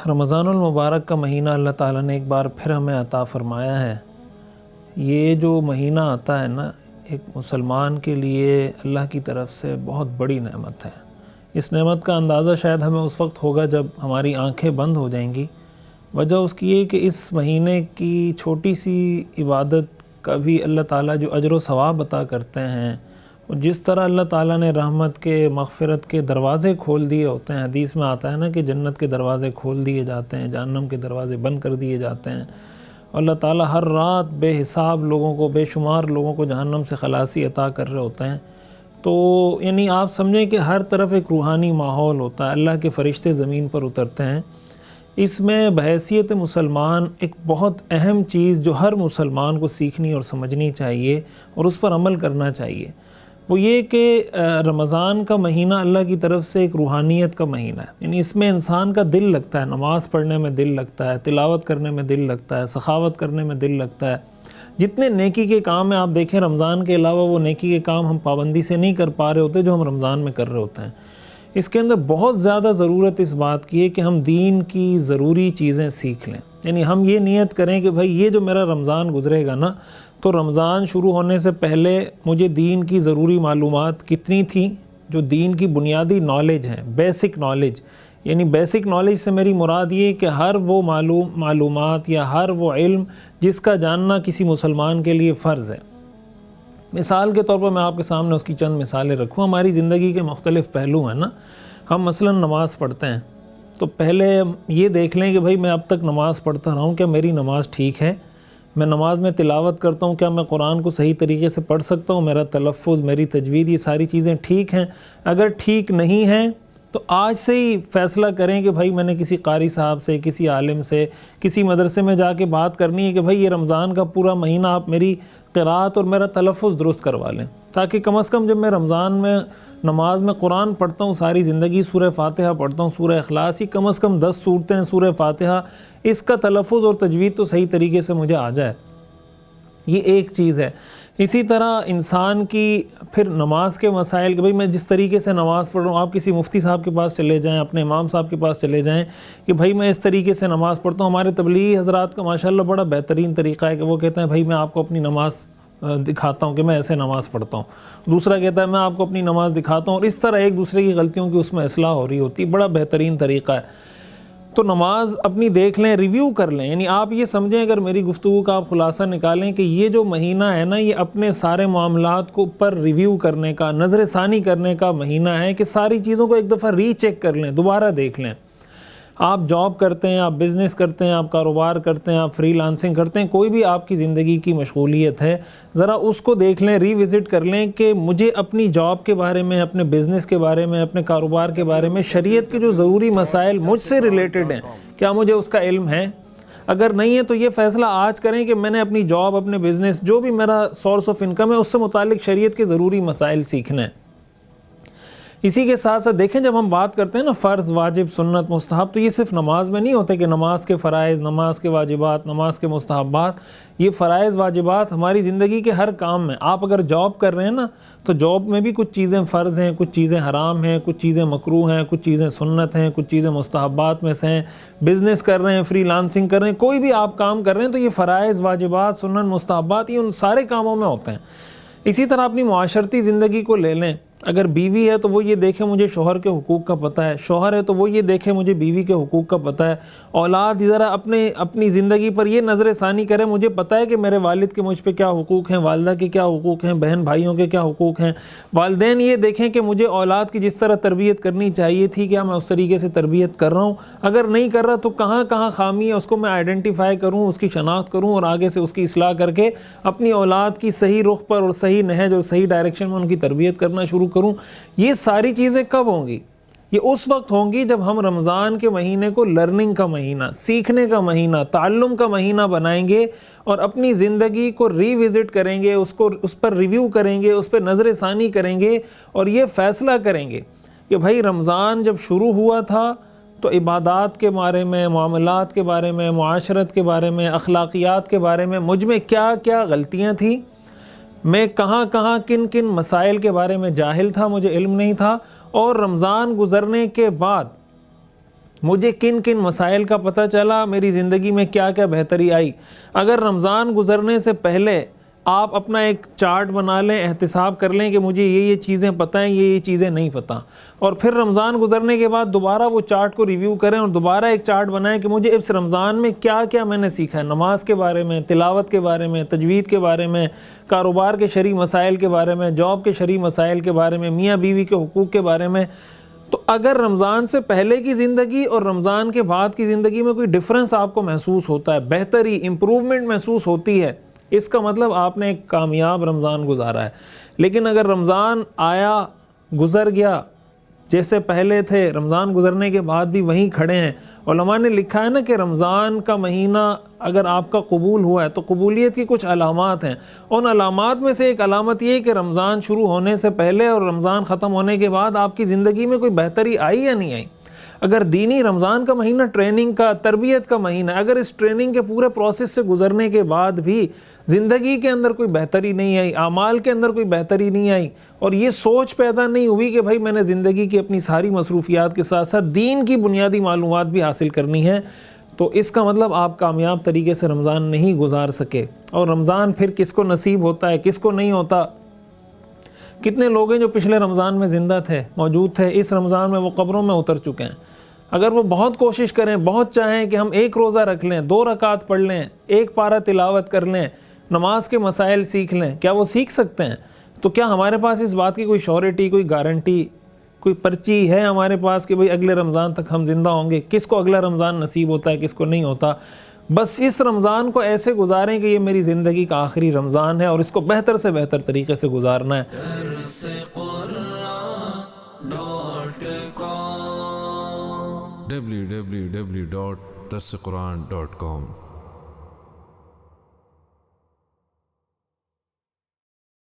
رمضان المبارک کا مہینہ اللہ تعالیٰ نے ایک بار پھر ہمیں عطا فرمایا ہے۔ یہ جو مہینہ آتا ہے نا، ایک مسلمان کے لیے اللہ کی طرف سے بہت بڑی نعمت ہے۔ اس نعمت کا اندازہ شاید ہمیں اس وقت ہوگا جب ہماری آنکھیں بند ہو جائیں گی۔ وجہ اس کی یہ کہ اس مہینے کی چھوٹی سی عبادت کا بھی اللہ تعالیٰ جو اجر و ثواب عطا کرتے ہیں، اور جس طرح اللہ تعالیٰ نے رحمت کے، مغفرت کے دروازے کھول دیے ہوتے ہیں۔ حدیث میں آتا ہے نا کہ جنت کے دروازے کھول دیے جاتے ہیں، جہنم کے دروازے بند کر دیے جاتے ہیں، اور اللہ تعالیٰ ہر رات بے حساب لوگوں کو، بے شمار لوگوں کو جہنم سے خلاصی عطا کر رہے ہوتے ہیں۔ تو یعنی آپ سمجھیں کہ ہر طرف ایک روحانی ماحول ہوتا ہے، اللہ کے فرشتے زمین پر اترتے ہیں۔ اس میں بحیثیت مسلمان ایک بہت اہم چیز جو ہر مسلمان کو سیکھنی اور سمجھنی چاہیے اور اس پر عمل کرنا چاہیے، وہ یہ کہ رمضان کا مہینہ اللہ کی طرف سے ایک روحانیت کا مہینہ ہے۔ یعنی اس میں انسان کا دل لگتا ہے، نماز پڑھنے میں دل لگتا ہے، تلاوت کرنے میں دل لگتا ہے، سخاوت کرنے میں دل لگتا ہے۔ جتنے نیکی کے کام ہیں آپ دیکھیں، رمضان کے علاوہ وہ نیکی کے کام ہم پابندی سے نہیں کر پا رہے ہوتے جو ہم رمضان میں کر رہے ہوتے ہیں۔ اس کے اندر بہت زیادہ ضرورت اس بات کی ہے کہ ہم دین کی ضروری چیزیں سیکھ لیں۔ یعنی ہم یہ نیت کریں کہ بھائی یہ جو میرا رمضان گزرے گا نا، تو رمضان شروع ہونے سے پہلے مجھے دین کی ضروری معلومات کتنی تھیں، جو دین کی بنیادی نالج ہے، بیسک نالج۔ یعنی بیسک نالج سے میری مراد یہ کہ ہر وہ معلومات یا ہر وہ علم جس کا جاننا کسی مسلمان کے لیے فرض ہے۔ مثال کے طور پر میں آپ کے سامنے اس کی چند مثالیں رکھوں۔ ہماری زندگی کے مختلف پہلو ہیں نا۔ ہم مثلا نماز پڑھتے ہیں تو پہلے یہ دیکھ لیں کہ بھائی میں اب تک نماز پڑھتا رہا ہوں، کیا میری نماز ٹھیک ہے؟ میں نماز میں تلاوت کرتا ہوں، کیا میں قرآن کو صحیح طریقے سے پڑھ سکتا ہوں؟ میرا تلفظ، میری تجوید، یہ ساری چیزیں ٹھیک ہیں؟ اگر ٹھیک نہیں ہیں تو آج سے ہی فیصلہ کریں کہ بھائی میں نے کسی قاری صاحب سے، کسی عالم سے، کسی مدرسے میں جا کے بات کرنی ہے کہ بھائی یہ رمضان کا پورا مہینہ آپ میری قرات اور میرا تلفظ درست کروا لیں، تاکہ کم از کم جب میں رمضان میں نماز میں قرآن پڑھتا ہوں، ساری زندگی سورہ فاتحہ پڑھتا ہوں، سورہ اخلاص ہی کم از کم 10 صورتیں ہیں سورہ فاتحہ، اس کا تلفظ اور تجوید تو صحیح طریقے سے مجھے آ جائے۔ یہ ایک چیز ہے۔ اسی طرح انسان کی پھر نماز کے مسائل کہ بھئی میں جس طریقے سے نماز پڑھ رہا ہوں، آپ کسی مفتی صاحب کے پاس چلے جائیں، اپنے امام صاحب کے پاس چلے جائیں کہ بھئی میں اس طریقے سے نماز پڑھتا ہوں۔ ہمارے تبلیغی حضرات کا ماشاءاللہ بڑا بہترین طریقہ ہے کہ وہ کہتے ہیں بھئی میں آپ کو اپنی نماز دکھاتا ہوں کہ میں ایسے نماز پڑھتا ہوں۔ دوسرا کہتا ہے میں آپ کو اپنی نماز دکھاتا ہوں، اور اس طرح ایک دوسرے کی غلطیوں کی اس میں اصلاح ہو رہی ہوتی ہے۔ بڑا بہترین طریقہ ہے۔ تو نماز اپنی دیکھ لیں، ریویو کر لیں۔ یعنی آپ یہ سمجھیں، اگر میری گفتگو کا آپ خلاصہ نکالیں کہ یہ جو مہینہ ہے نا، یہ اپنے سارے معاملات کو پر ریویو کرنے کا، نظر ثانی کرنے کا مہینہ ہے کہ ساری چیزوں کو ایک دفعہ ری چیک کر لیں، دوبارہ دیکھ لیں۔ آپ جاب کرتے ہیں، آپ بزنس کرتے ہیں، آپ کاروبار کرتے ہیں، آپ فری لانسنگ کرتے ہیں، کوئی بھی آپ کی زندگی کی مشغولیت ہے، ذرا اس کو دیکھ لیں، ری وزٹ کر لیں کہ مجھے اپنی جاب کے بارے میں، اپنے بزنس کے بارے میں، اپنے کاروبار کے بارے میں شریعت کے جو ضروری مسائل مجھ سے ریلیٹڈ ہیں، کیا مجھے اس کا علم ہے؟ اگر نہیں ہے تو یہ فیصلہ آج کریں کہ میں نے اپنی جاب، اپنے بزنس، جو بھی میرا سورس آف انکم ہے، اس سے متعلق شریعت کے ضروری مسائل سیکھنا ہے۔ اسی کے ساتھ ساتھ دیکھیں، جب ہم بات کرتے ہیں نا فرض، واجب، سنت، مستحب، تو یہ صرف نماز میں نہیں ہوتے کہ نماز کے فرائض، نماز کے واجبات، نماز کے مستحبات۔ یہ فرائض، واجبات ہماری زندگی کے ہر کام میں۔ آپ اگر جاب کر رہے ہیں نا، تو جاب میں بھی کچھ چیزیں فرض ہیں، کچھ چیزیں حرام ہیں، کچھ چیزیں مکروہ ہیں، کچھ چیزیں سنت ہیں، کچھ چیزیں مستحبات میں سے ہیں۔ بزنس کر رہے ہیں، فری لانسنگ کر رہے ہیں، کوئی بھی آپ کام کر رہے ہیں، تو یہ فرائض، واجبات، سنن، مستحبات، یہ ان سارے کاموں میں ہوتے ہیں۔ اسی طرح اپنی معاشرتی زندگی کو لے لیں۔ اگر بیوی ہے تو وہ یہ دیکھے مجھے شوہر کے حقوق کا پتہ ہے، شوہر ہے تو وہ یہ دیکھے مجھے بیوی کے حقوق کا پتہ ہے۔ اولاد ذرا اپنی زندگی پر یہ نظر ثانی کرے، مجھے پتہ ہے کہ میرے والد کے مجھ پہ کیا حقوق ہیں، والدہ کے کیا حقوق ہیں، بہن بھائیوں کے کیا حقوق ہیں۔ والدین یہ دیکھیں کہ مجھے اولاد کی جس طرح تربیت کرنی چاہیے تھی، کیا میں اس طریقے سے تربیت کر رہا ہوں؟ اگر نہیں کر رہا تو کہاں کہاں خامی ہے، اس کو میں آئیڈینٹیفائی کروں، اس کی شناخت کروں، اور آگے سے اس کی اصلاح کر کے اپنی اولاد کی صحیح رخ پر اور صحیح نہج اور صحیح ڈائریکشن میں ان کی تربیت کرنا شروع کروں۔ یہ ساری چیزیں کب ہوں گی؟ یہ اس وقت ہوں گی جب ہم رمضان کے مہینے کو لرننگ کا مہینہ، سیکھنے کا مہینہ، تعلم کا مہینہ بنائیں گے، اور اپنی زندگی کو ری وزٹ کریں گے، اس پر ریویو کریں گے، اس پر نظر ثانی کریں گے، اور یہ فیصلہ کریں گے کہ بھائی رمضان جب شروع ہوا تھا تو عبادات کے بارے میں، معاملات کے بارے میں، معاشرت کے بارے میں، اخلاقیات کے بارے میں مجھ میں کیا کیا غلطیاں تھیں، میں کہاں کہاں کن کن مسائل کے بارے میں جاہل تھا، مجھے علم نہیں تھا، اور رمضان گزرنے کے بعد مجھے کن کن مسائل کا پتہ چلا، میری زندگی میں کیا کیا بہتری آئی۔ اگر رمضان گزرنے سے پہلے آپ اپنا ایک چارٹ بنا لیں، احتساب کر لیں کہ مجھے یہ چیزیں پتہ ہیں، یہ چیزیں نہیں پتہ، اور پھر رمضان گزرنے کے بعد دوبارہ وہ چارٹ کو ریویو کریں اور دوبارہ ایک چارٹ بنائیں کہ مجھے اس رمضان میں کیا کیا میں نے سیکھا ہے، نماز کے بارے میں، تلاوت کے بارے میں، تجوید کے بارے میں، کاروبار کے شرعی مسائل کے بارے میں، جاب کے شرعی مسائل کے بارے میں، میاں بیوی کے حقوق کے بارے میں۔ تو اگر رمضان سے پہلے کی زندگی اور رمضان کے بعد کی زندگی میں کوئی ڈفرنس آپ کو محسوس ہوتا ہے، بہتری، امپروومنٹ محسوس ہوتی ہے، اس کا مطلب آپ نے ایک کامیاب رمضان گزارا ہے۔ لیکن اگر رمضان آیا، گزر گیا، جیسے پہلے تھے، رمضان گزرنے کے بعد بھی وہیں کھڑے ہیں، علماء نے لکھا ہے نا کہ رمضان کا مہینہ اگر آپ کا قبول ہوا ہے تو قبولیت کی کچھ علامات ہیں۔ ان علامات میں سے ایک علامت یہ ہے کہ رمضان شروع ہونے سے پہلے اور رمضان ختم ہونے کے بعد آپ کی زندگی میں کوئی بہتری آئی یا نہیں آئی۔ اگر دینی رمضان کا مہینہ ٹریننگ کا، تربیت کا مہینہ، اگر اس ٹریننگ کے پورے پروسیس سے گزرنے کے بعد بھی زندگی کے اندر کوئی بہتری نہیں آئی، اعمال کے اندر کوئی بہتری نہیں آئی، اور یہ سوچ پیدا نہیں ہوئی کہ بھائی میں نے زندگی کی اپنی ساری مصروفیات کے ساتھ ساتھ دین کی بنیادی معلومات بھی حاصل کرنی ہے، تو اس کا مطلب آپ کامیاب طریقے سے رمضان نہیں گزار سکے۔ اور رمضان پھر کس کو نصیب ہوتا ہے، کس کو نہیں ہوتا؟ کتنے لوگ ہیں جو پچھلے رمضان میں زندہ تھے، موجود تھے، اس رمضان میں وہ قبروں میں اتر چکے ہیں۔ اگر وہ بہت کوشش کریں، بہت چاہیں کہ ہم 1 روزہ رکھ لیں، 2 رکعت پڑھ لیں، 1 پارہ تلاوت کر لیں، نماز کے مسائل سیکھ لیں، کیا وہ سیکھ سکتے ہیں؟ تو کیا ہمارے پاس اس بات کی کوئی شیورٹی، کوئی گارنٹی، کوئی پرچی ہے ہمارے پاس کہ بھئی اگلے رمضان تک ہم زندہ ہوں گے؟ کس کو اگلا رمضان نصیب ہوتا ہے، کس کو نہیں ہوتا؟ بس اس رمضان کو ایسے گزاریں کہ یہ میری زندگی کا آخری رمضان ہے اور اس کو بہتر سے بہتر طریقے سے گزارنا ہے۔ www.darsequran.com